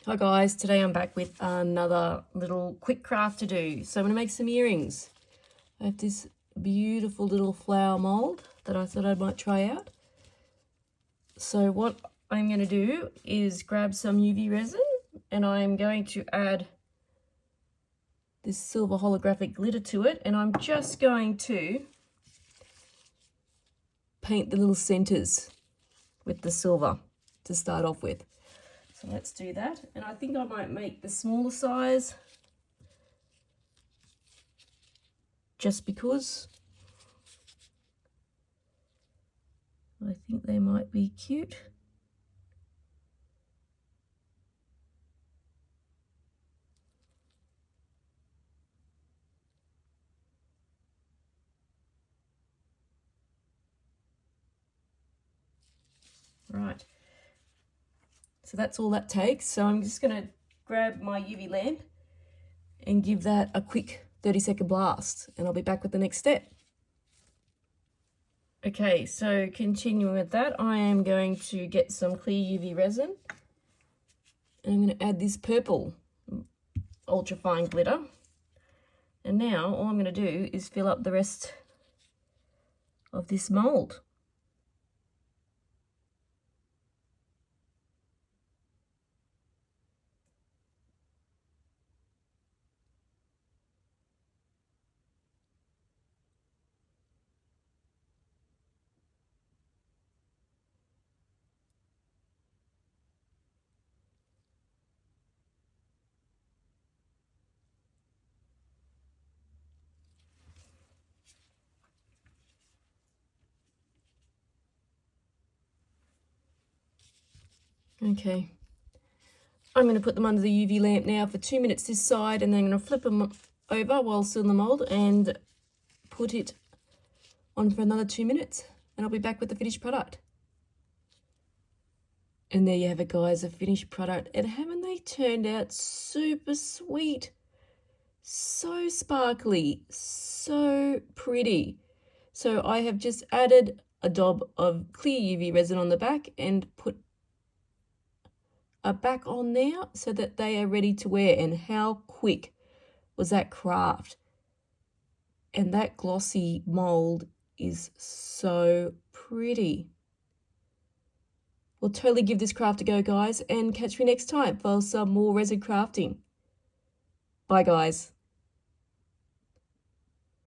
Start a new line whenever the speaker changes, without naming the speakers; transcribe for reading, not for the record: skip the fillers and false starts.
Hi guys, today I'm back with another little quick craft to do. So I'm going to make some earrings. I have this beautiful little flower mould that I thought I might try out. So what I'm going to do is grab some UV resin and I'm going to add this silver holographic glitter to it, and I'm just going to paint the little centers with the silver to start off with. So let's do that, and I think I might make the smaller size just because I think they might be cute. Right, so that's all that takes. So I'm just going to grab my UV lamp and give that a quick 30-second blast, and I'll be back with the next step. Okay, so continuing with that, I am going to get some clear UV resin, and I'm going to add this purple ultra fine glitter. And now all I'm going to do is fill up the rest of this mold. Okay, I'm going to put them under the UV lamp now for 2 minutes this side, and then I'm going to flip them over while still in the mold and put it on for another 2 minutes, and I'll be back with the finished product. And there you have it, guys, a finished product. And haven't they turned out super sweet? So sparkly, so pretty. So I have just added a dab of clear UV resin on the back and put a back on there so that they are ready to wear. And how quick was that craft? And that glossy mold is so pretty. We'll totally give this craft a go, guys, and catch me next time for some more resin crafting. Bye, guys.